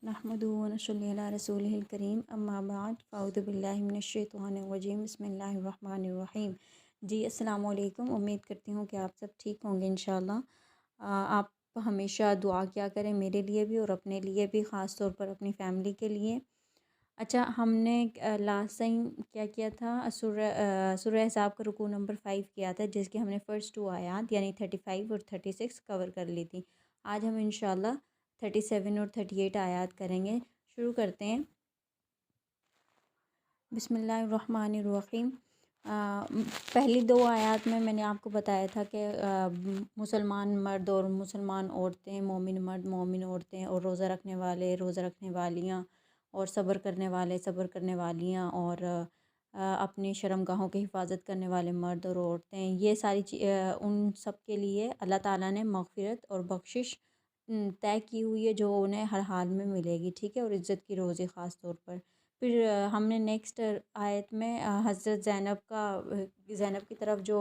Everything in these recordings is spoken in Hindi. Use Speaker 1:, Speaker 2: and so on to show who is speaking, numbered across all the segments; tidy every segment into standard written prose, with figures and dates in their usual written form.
Speaker 1: नहमदुहु व नसल्ली अला रसूलिहिल करीम अम्मा बाद फ़अऊज़ु बिल्लाहि मिनश्शैतानिर रजीम बिस्मिल्लाहिर रहमानिर रहीम। जी अस्सलाम वालेकुम। उम्मीद करती हूँ कि आप सब ठीक होंगे इंशाअल्लाह। आप हमेशा दुआ किया करें मेरे लिए भी और अपने लिए भी, ख़ास तौर पर अपनी फ़ैमिली के लिए। अच्छा, हमने लास्ट टाइम क्या किया था, सूरह अहज़ाब का रुकू नंबर 5 किया था, जिसके हमने फ़र्स्ट 2 आयात यानी 35 और 36 कवर कर ली थी। आज हम इंशाअल्लाह 37 और 38 आयात करेंगे। शुरू करते हैं। बिस्मिल्लाहिर्रहमानिर्रहीम। पहली 2 आयात में मैंने आपको बताया था कि मुसलमान मर्द और मुसलमान औरतें, मोमिन मर्द, मोमिन औरतें, और रोज़ा रखने वाले, रोज़ा रखने वालियाँ, और सब्र करने वाले, सब्र करने वालियाँ, और अपनी शर्मगाहों की हिफाजत करने वाले मर्द और औरतें, ये सारी उन सब के लिए अल्लाह ताला ने मग़फ़िरत और बख्शिश तय की हुई है, जो उन्हें हर हाल में मिलेगी, ठीक है, और इज़्ज़त की रोज़ी ख़ास तौर पर। फिर हमने नेक्स्ट आयत में हज़रत ज़ैनब की तरफ जो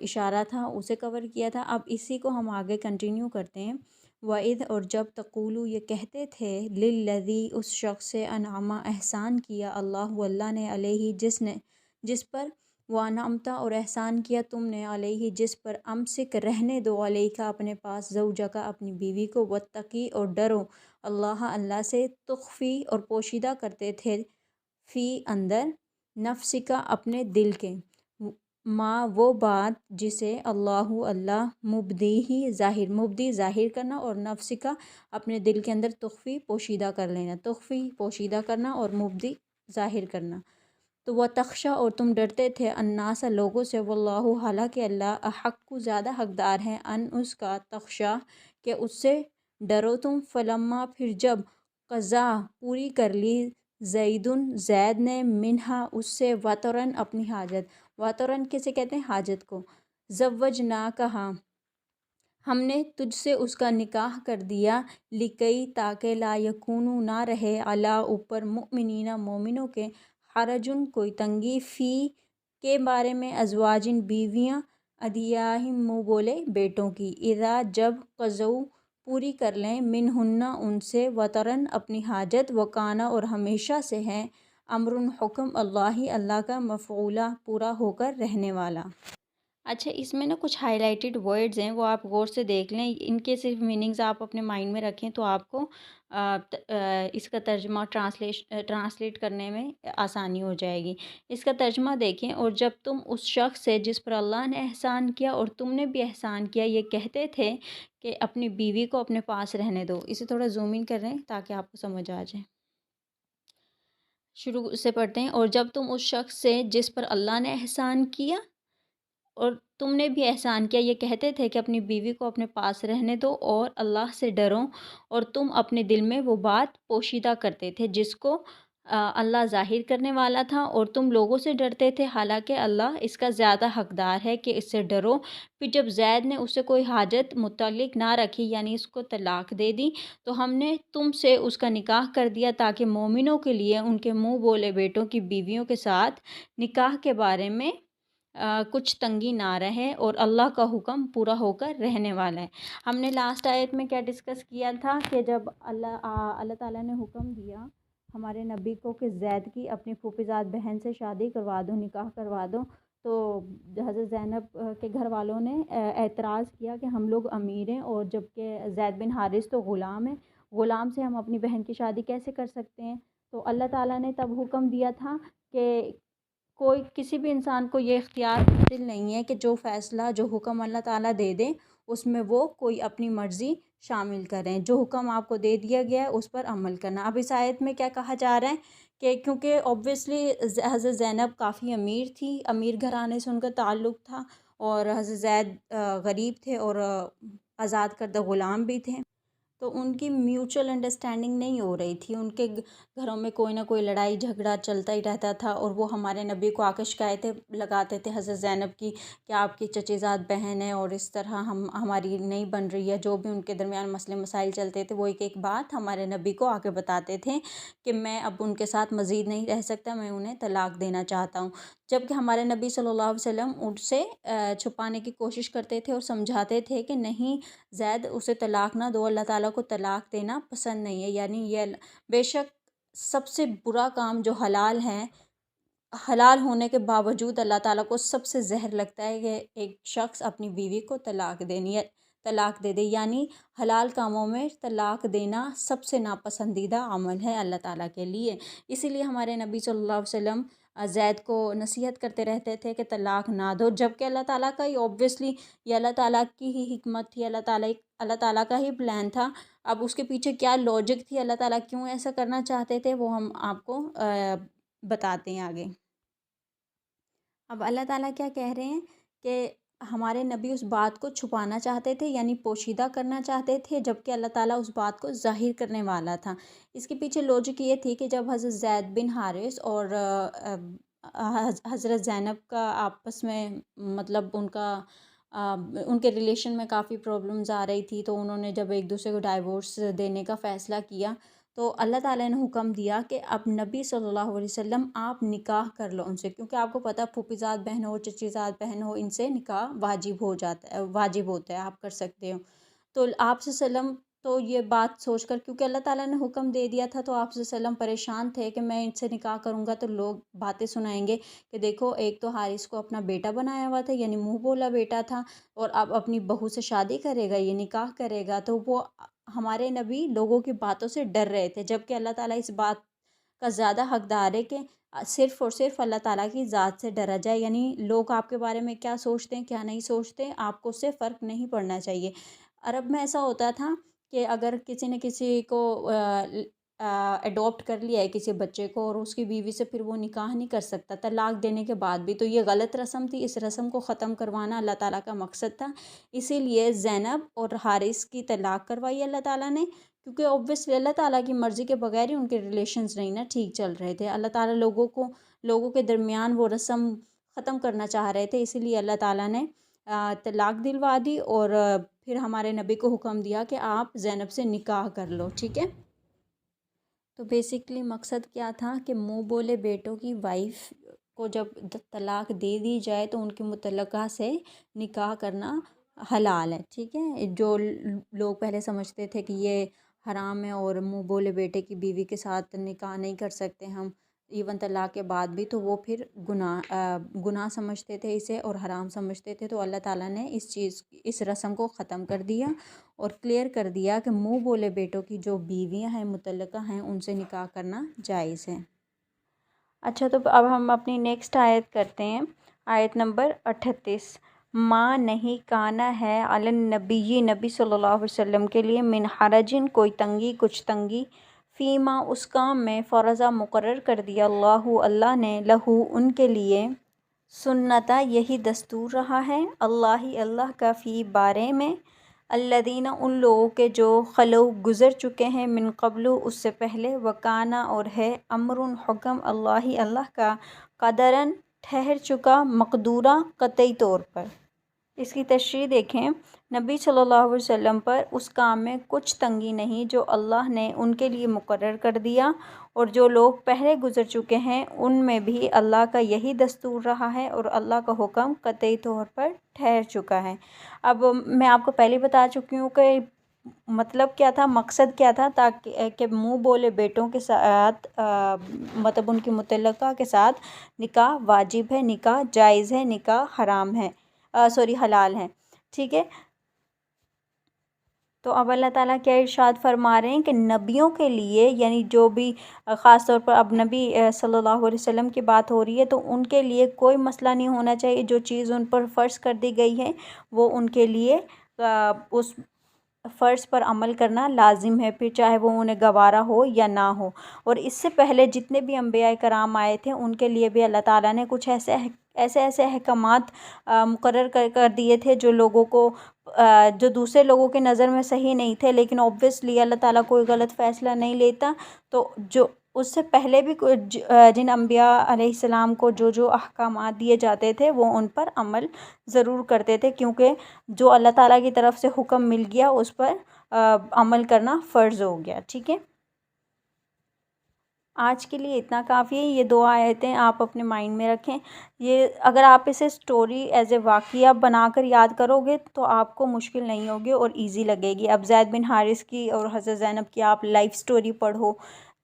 Speaker 1: इशारा था उसे कवर किया था। अब इसी को हम आगे कंटिन्यू करते हैं। वइद, और जब तक़ूलू ये कहते थे, लिल्लज़ी उस शख्स से अनअमा एहसान किया अल्लाह ने अलैहि जिस पर, व अनअमता और एहसान किया तुमने अलैहि जिस पर, अमसिक रहने दो अलैका अपने पास, ज़ौजका अपनी बीवी को, वत्तकी और डरो अल्लाह से, तुख़फ़ी और पोशीदा करते थे, फ़ी अंदर, नफ्सिका अपने दिल के, माँ वो बात जिसे अल्लाह मुब्दी ज़ाहिर करना, और नफ्सिका अपने दिल के अंदर, तुख़फ़ी पोशीदा कर लेना, तुख़फ़ी पोशीदा करना और मुब्दी ज़ाहिर करना। तो वह तख़शा और तुम डरते थे, अन्नासा लोगों से, वल्लाहु हालांकि अल्लाह, अहक्कु ज़्यादा हकदार हैं, अन उसका, तख़शा के उससे डरो तुम। फ़लम्मा फिर जब, क़ज़ा पूरी कर ली, ज़ैद ने, मिन्हा उससे, वतरन अपनी हाजत, वतरन किसे कहते हैं, हाजत को, ज़व्वजना कहा हमने तुझसे उसका निकाह कर दिया, लिकई ताके, ला यकूनु ना रहे, अला ऊपर, मुमिनीना मोमिनों के, हरजुन कोई तंगी, फ़ी के बारे में, अज़वाजिन बीवियाँ, अदियाहिम मुँह बोले बेटों की, इज़ा जब, क़ज़ऊ पूरी कर लें, मिनहुन्ना उनसे, वतरन अपनी हाजत, वकाना और हमेशा से हैं, अमरुन हुक्म अल्लाह का, मफ़ऊला पूरा होकर रहने वाला। अच्छा, इसमें ना कुछ हाइलाइटेड वर्ड्स हैं, वो आप गौर से देख लें। इनके सिर्फ मीनिंग्स आप अपने माइंड में रखें तो आपको इसका तर्जुमा ट्रांसलेट करने में आसानी हो जाएगी। इसका तर्जुमा देखें। और जब तुम उस शख्स से जिस पर अल्लाह ने एहसान किया और तुमने भी एहसान किया, ये कहते थे कि अपनी बीवी को अपने पास रहने दो। इसे थोड़ा जूम इन कर रहे हैं ताकि आपको समझ आ जाए। शुरू से पढ़ते हैं। और जब तुम उस शख्स से जिस पर अल्लाह ने एहसान किया और तुमने भी एहसान किया, ये कहते थे कि अपनी बीवी को अपने पास रहने दो और अल्लाह से डरो, और तुम अपने दिल में वो बात पोशीदा करते थे जिसको अल्लाह ज़ाहिर करने वाला था, और तुम लोगों से डरते थे, हालांकि अल्लाह इसका ज़्यादा हकदार है कि इससे डरो। फिर जब ज़ैद ने उससे कोई हाजत मुतल्लिक ना रखी, यानी इसको तलाक दे दी, तो हमने तुमसे उसका निकाह कर दिया, ताकि मोमिनों के लिए उनके मुँह बोले बेटों की बीवियों के साथ निकाह के बारे में कुछ तंगी ना रहे, और अल्लाह का हुक्म पूरा होकर रहने वाला है। हमने लास्ट आयत में क्या डिस्कस किया था कि जब अल्लाह ताला ने हुक्म दिया हमारे नबी को कि ज़ैद की अपनी फूफीज़ाद बहन से शादी करवा दो, निकाह करवा दो, तो हज़रत ज़ैनब के घर वालों ने एतराज़ किया कि हम लोग अमीर हैं, और जबकि ज़ैद बिन हारिस तो ग़ुलाम है, ग़ुलाम से हम अपनी बहन की शादी कैसे कर सकते हैं। तो अल्लाह ताला ने तब हुक्म दिया था कि कोई किसी भी इंसान को ये इख्तियार हासिल नहीं है कि जो फ़ैसला, जो हुक्म अल्लाह ताला दे दें, उसमें वो कोई अपनी मर्ज़ी शामिल करें। जो हुक्म आपको दे दिया गया है उस पर अमल करना। अब इस आयत में क्या कहा जा रहा है कि क्योंकि ऑब्वियसली हज़रत ज़ैनब काफ़ी अमीर थी, अमीर घराने से उनका ताल्लुक़ था, और हज़रत ज़ैद गरीब थे और आज़ाद करदा ग़ुलाम भी थे। तो उनकी म्यूचुअल अंडरस्टैंडिंग नहीं हो रही थी। उनके घरों में कोई ना कोई लड़ाई झगड़ा चलता ही रहता था, और वो हमारे नबी को आके शिकायतें लगाते थे हज़रत ज़ैनब की कि आपकी चचेज़ाद बहन है और इस तरह हम हमारी नहीं बन रही है। जो भी उनके दरमियान मसले मसाइल चलते थे, वो एक एक बात हमारे नबी को आके बताते थे कि मैं अब उनके साथ मज़ीद नहीं रह सकता, मैं उन्हें तलाक देना चाहता हूँ। जबकि हमारे नबी सल्लल्लाहु अलैहि वसल्लम उनसे छुपाने की कोशिश करते थे और समझाते थे कि नहीं ज़ैद उसे तलाक़ ना दो, अल्लाह ताला को तलाक़ देना पसंद नहीं है। यानी ये बेशक सबसे बुरा काम जो हलाल है, हलाल होने के बावजूद अल्लाह ताला को सबसे ज़हर लगता है कि एक शख्स अपनी बीवी को तलाक़ दे दे। यानी हलाल कामों में तलाक़ देना सबसे नापसंदीदा अमल है अल्लाह ताला के लिए। इसीलिए हमारे नबी सल्लल्लाहु अलैहि वसल्लम ज़ैद को नसीहत करते रहते थे कि तलाक़ ना दो, जबकि अल्लाह ताला का ही ऑब्वियसली ये अल्लाह ताला की ही हिकमत थी, अल्लाह ताला का ही प्लान था। अब उसके पीछे क्या लॉजिक थी, अल्लाह ताला क्यों ऐसा करना चाहते थे, वो हम आपको बताते हैं आगे। अब अल्लाह ताला क्या कह रहे हैं कि हमारे नबी उस बात को छुपाना चाहते थे, यानी पोशीदा करना चाहते थे, जबकि अल्लाह ताला उस बात को ज़ाहिर करने वाला था। इसके पीछे लॉजिक ये थी कि जब हज़रत ज़ैद बिन हारिस और हज़रत ज़ैनब का आपस में मतलब उनके रिलेशन में काफ़ी प्रॉब्लम्स आ रही थी, तो उन्होंने जब एक दूसरे को डाइवोर्स देने का फ़ैसला किया, तो अल्लाह ताला ने हुक्म दिया कि अब नबी सल्लल्लाहु अलैहि वसल्लम आप निकाह कर लो उनसे, क्योंकि आपको पता है फूफीज़ाद बहन हो, चचीज़ाद बहन हो, इनसे निकाह वाजिब हो जाता है, वाजिब होता है, आप कर सकते हो। तो आप सल्लम तो ये बात सोचकर, क्योंकि अल्लाह ताला ने हुक्म दे दिया था, तो आप सल्लम परेशान थे कि मैं इनसे निकाह करूँगा तो लोग बातें सुनाएंगे कि देखो एक तो हारिस को अपना बेटा बनाया हुआ था, यानी मुँह बोला बेटा था, और अब अपनी बहू से शादी करेगा, ये निकाह करेगा। तो वो हमारे नबी लोगों की बातों से डर रहे थे, जबकि अल्लाह ताला इस बात का ज़्यादा हकदार है कि सिर्फ़ और सिर्फ़ अल्लाह ताला की ज़ात से डरा जाए। यानी लोग आपके बारे में क्या सोचते हैं, क्या नहीं सोचते, आपको उससे फ़र्क नहीं पड़ना चाहिए। अरब में ऐसा होता था कि अगर किसी ने किसी को एडॉप्ट कर लिया है किसी बच्चे को, और उसकी बीवी से फिर वो निकाह नहीं कर सकता तलाक़ देने के बाद भी, तो ये गलत रस्म थी। इस रस्म को ख़त्म करवाना अल्लाह ताला का मकसद था। इसीलिए ज़ैनब और हारिस की तलाक़ करवाई अल्लाह ताला ने, क्योंकि ऑब्वियसली अल्लाह ताला की मर्ज़ी के बगैर ही उनके रिलेशंस नहीं ना ठीक चल रहे थे। अल्लाह ताला लोगों के दरमियान वो रस्म ख़त्म करना चाह रहे थे, इसीलिए अल्लाह ताला ने तलाक़ दिलवा दी, और फिर हमारे नबी को हुक्म दिया कि आप ज़ैनब से निकाह कर लो, ठीक है। तो बेसिकली मकसद क्या था कि मुँह बोले बेटों की वाइफ को जब तलाक़ दे दी जाए तो उनकी मुतल्लका से निकाह करना हलाल है, ठीक है। जो लोग पहले समझते थे कि ये हराम है और मुँह बोले बेटे की बीवी के साथ निकाह नहीं कर सकते हम इवन तलाक़ के बाद भी, तो वो फिर गुनाह समझते थे इसे और हराम समझते थे। तो अल्लाह ताला ने इस रस्म को ख़त्म कर दिया और क्लियर कर दिया कि मुँह बोले बेटों की जो बीवियां हैं मुतल्लका हैं उनसे निकाह करना जायज़ है। अच्छा, तो अब हम अपनी नेक्स्ट आयत करते हैं, आयत नंबर 38। माँ नहीं काना है अलन नबी, नबी सल्लल्लाहु अलैहि वसल्लम के लिए मिन हरजिन कोई तंगी कुछ तंगी, फ़ीमा उस काम में फ़रज़ा मुकर्रर कर दिया अल्लाह ने लहू उनके लिए, सुन्नता यही दस्तूर रहा है, अल्लाह का फ़ी बारे में, अल्लदीना उन लोगों के जो खलो गुज़र चुके हैं मिन क़ब्लु उससे पहले, वकाना और है, अमरुन हुक्म अल्लाह का, क़दरन ठहर चुका, मक़दूरा क़तई तौर पर। इसकी तशरीह देखें, नबी सल्लल्लाहु अलैहि वसल्लम पर उस काम में कुछ तंगी नहीं जो अल्लाह ने उनके लिए मुकर्रर कर दिया, और जो लोग पहले गुज़र चुके हैं उनमें भी अल्लाह का यही दस्तूर रहा है और अल्लाह का हुक्म क़तई तौर पर ठहर चुका है। अब मैं आपको पहले बता चुकी हूँ कि मतलब क्या था, मकसद क्या था, ताकि कि मुँह बोले बेटों के साथ मतलब उनकी मुतल्लका के साथ निकाह वाजिब है, निकाह जायज़ है, निकाह हराम है, हलाल है, ठीक है। तो अब अल्लाह ताला क्या इरशाद फरमा रहे हैं कि नबियों के लिए, यानी जो भी ख़ास तौर पर अब नबी सल्लल्लाहु अलैहि वसल्लम की बात हो रही है, तो उनके लिए कोई मसला नहीं होना चाहिए। जो चीज़ उन पर फ़र्ज़ कर दी गई है वो उनके लिए उस फ़र्ज़ पर अमल करना लाजिम है, फिर चाहे वो उन्हें गवारा हो या ना हो। और इससे पहले जितने भी अम्बिया कराम आए थे उनके लिए भी अल्लाह ताला ने कुछ ऐसे अहकामात मुकर्रर कर दिए थे जो लोगों को जो दूसरे लोगों के नज़र में सही नहीं थे, लेकिन ऑब्वियसली अल्लाह ताला कोई गलत फ़ैसला नहीं लेता। तो जो उससे पहले भी जिन अम्बिया अलैहिस्सलाम को जो अहकामात दिए जाते थे वो उन पर अमल ज़रूर करते थे, क्योंकि जो अल्लाह ताला की तरफ से हुक्म मिल गया उस पर अमल करना फ़र्ज़ हो गया, ठीक है। आज के लिए इतना काफ़ी है। ये 2 आयतें आप अपने माइंड में रखें। ये अगर आप इसे स्टोरी एज़ ए वाक़या बनाकर याद करोगे तो आपको मुश्किल नहीं होगी और ईज़ी लगेगी। अब ज़ैद बिन हारिस की और हज़रत ज़ैनब की आप लाइफ़ स्टोरी पढ़ो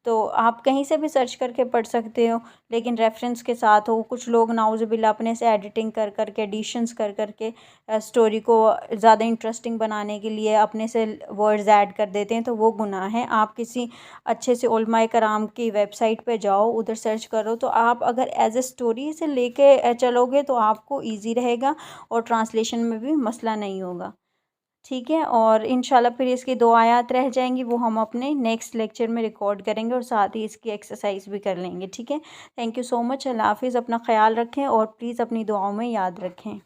Speaker 1: तो आप कहीं से भी सर्च करके पढ़ सकते हो, लेकिन रेफ़रेंस के साथ हो। कुछ लोग नाउज़ुबिल्लाह अपने से एडिटिंग कर कर के, एडिशंस कर कर के स्टोरी को ज़्यादा इंटरेस्टिंग बनाने के लिए अपने से वर्ड्स ऐड कर देते हैं, तो वो गुनाह है। आप किसी अच्छे से उलमाए कराम की वेबसाइट पे जाओ, उधर सर्च करो, तो आप अगर एज ए स्टोरी से लेके चलोगे तो आपको इजी रहेगा और ट्रांसलेशन में भी मसला नहीं होगा। ठीक है, और इंशाल्लाह फिर इसकी 2 आयत रह जाएंगी, वो हम अपने नेक्स्ट लेक्चर में रिकॉर्ड करेंगे और साथ ही इसकी एक्सरसाइज भी कर लेंगे। ठीक है, थैंक यू सो मच। अल्लाह हाफिज़। अपना ख्याल रखें और प्लीज़ अपनी दुआओं में याद रखें।